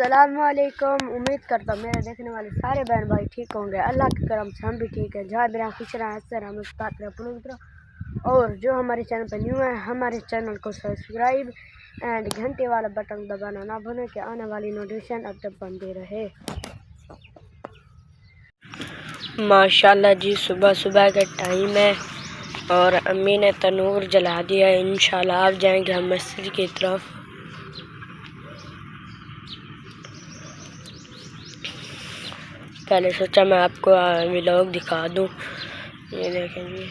अस्सलामुअलैकुम। उम्मीद करता हूँ मेरे देखने वाले सारे बहन भाई ठीक होंगे। अल्लाह के करम से हम भी ठीक हैं। जहाँ भी रहें खुश रहें, हंसते रहें, मुस्कुराते रहें, पलूत रहें। और जो हमारे चैनल पर न्यू है, हमारे चैनल को सब्सक्राइब एंड घंटे वाला बटन दबाना ना भूलें कि आने वाली नोटिफिकेशन अब तक बनती रहे। माशाल्लाह जी, सुबह सुबह का टाइम है और अम्मी ने तनूर जला दिया है। इंशाल्लाह आप जाएंगे हम मस्जिद की तरफ। पहले सोचा मैं आपको व्लॉग दिखा दूं। ये देखें जी,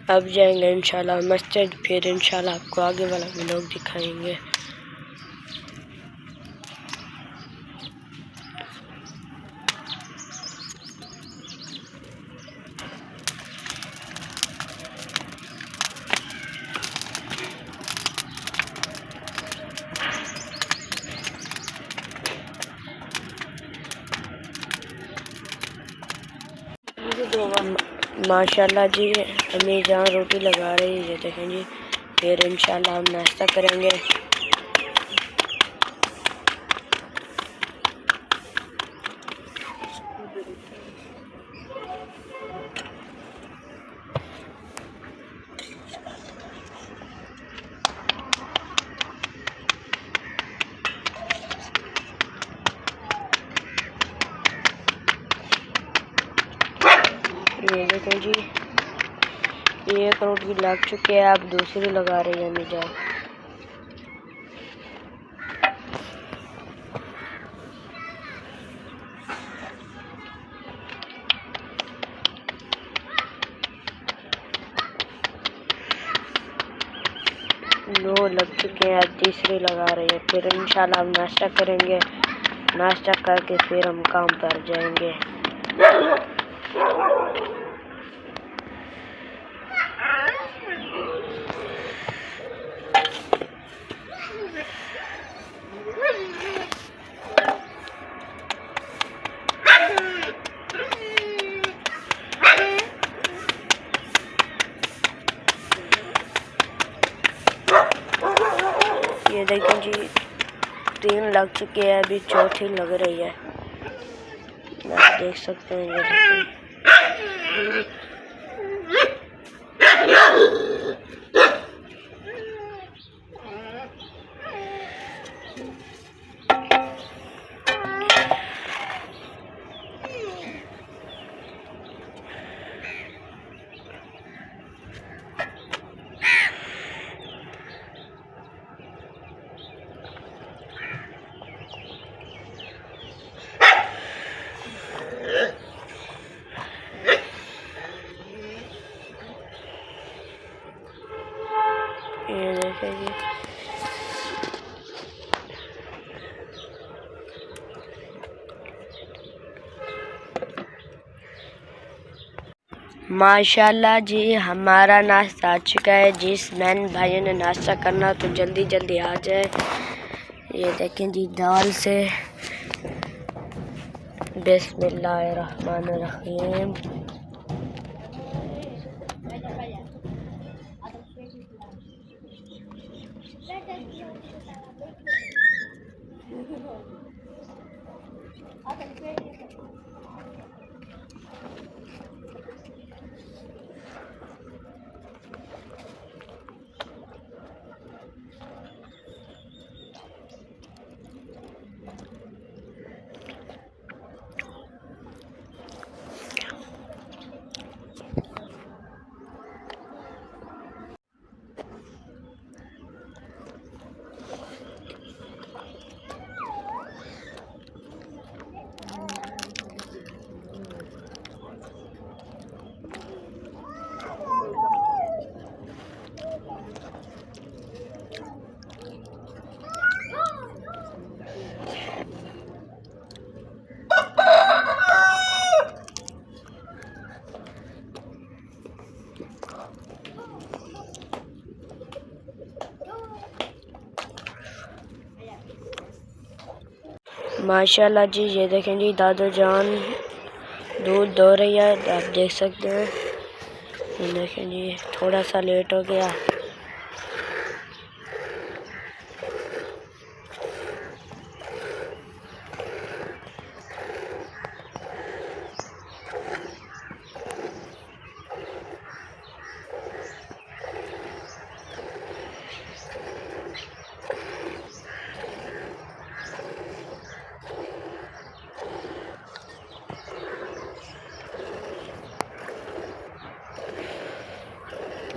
अब जाएंगे इंशाल्लाह मस्जिद, फिर इंशाल्लाह आपको आगे वाला व्लॉग दिखाएंगे। माशाल्लाह जी, अम्मी जहाँ रोटी लगा रही है देखें जी। फिर इंशाल्लाह हम नाश्ता करेंगे। ये देखें जी, ये एक रोटी लग चुकी है, अब दूसरी लगा रही है अम्मी जान। दो लग चुके हैं, अब तीसरी लगा रही है। फिर इंशाल्लाह हम नाश्ता करेंगे। नाश्ता करके फिर हम काम पर जाएंगे। ये देखें जी, 3 लग चुके हैं, अभी चौथी लग रही है। आप देख सकते हैं, ये देखें। ये देखें जी, माशाल्लाह जी, हमारा नाश्ता आ चुका है। जिस बहन भाइयों ने नाश्ता करना तो जल्दी जल्दी आ जाए। ये देखें जी, दाल से बिस्मिल्लाहिर्रहमानिर्रहीम। माशाल्लाह जी। ये देखें जी दादू जान दूध दो रही है, आप देख सकते हैं। ये देखें जी थोड़ा सा लेट हो गया।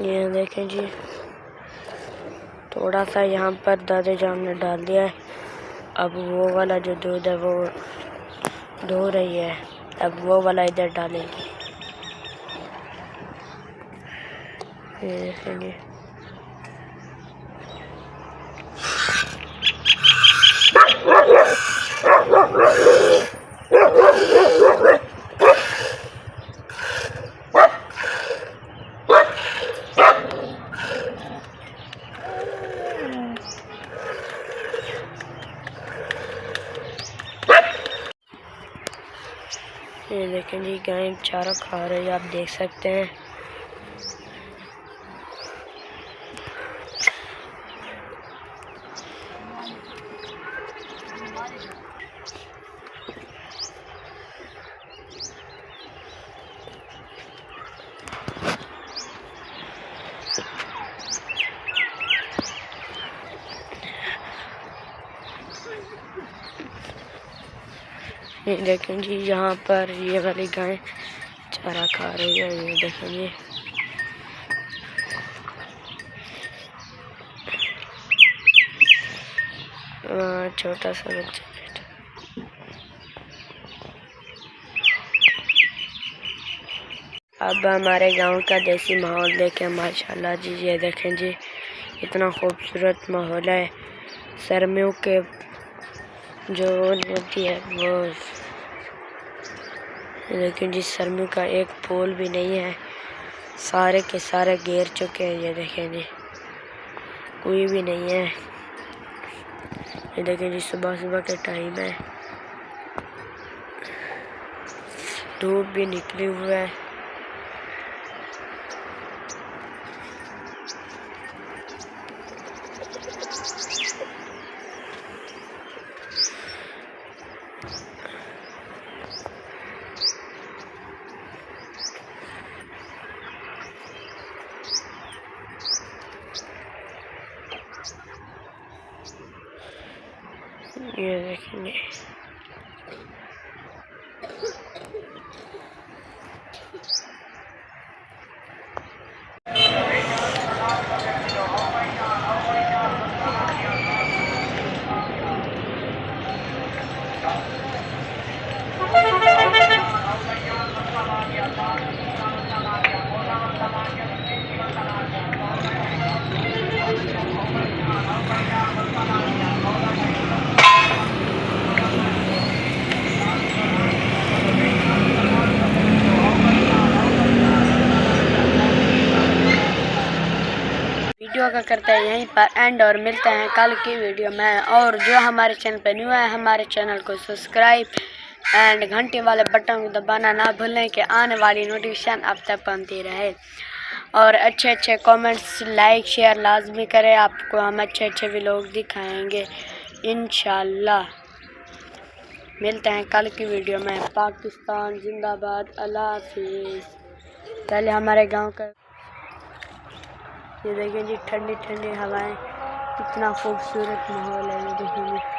ये देखें जी थोड़ा सा यहाँ पर दादा जान ने डाल दिया है। अब वो वाला जो दूध है वो धो रही है, अब वो वाला इधर डालेंगे। ये देखें जी ये देखें जी गाय चारा खा रही है, आप देख सकते हैं। ये देखें जी यहाँ पर ये वाली गाय चारा खा रही है। ये देखें जी छोटा सा बच्चा बैठा। अब हमारे गांव का देसी माहौल देखें माशाल्लाह जी। ये देखें जी इतना खूबसूरत माहौल है। सर्दियों के जो होती है वो लेकिन जिस सर्मी का एक फूल भी नहीं है, सारे के सारे घेर चुके हैं। ये देखें जी कोई भी नहीं है। ये देखें जी सुबह सुबह के टाइम है, धूप भी निकली हुआ है। ये देखेंगे वीडियो का करते हैं यहीं पर एंड और मिलते हैं कल की वीडियो में। और जो हमारे चैनल पर न्यू है हमारे चैनल को सब्सक्राइब एंड घंटे वाले बटन को दबाना ना भूलें कि आने वाली नोटिफिकेशन अब तक पहुंचती रहे। और अच्छे अच्छे कमेंट्स लाइक शेयर लाजमी करें, आपको हम अच्छे अच्छे व्लॉग दिखाएंगे इंशाल्लाह। मिलते हैं कल की वीडियो में। पाकिस्तान जिंदाबाद, अल्लाह हाफिज़। पहले हमारे गांव का ये देखिए जी ठंडी ठंडी हवाएं, कितना खूबसूरत माहौल है ये देखिए।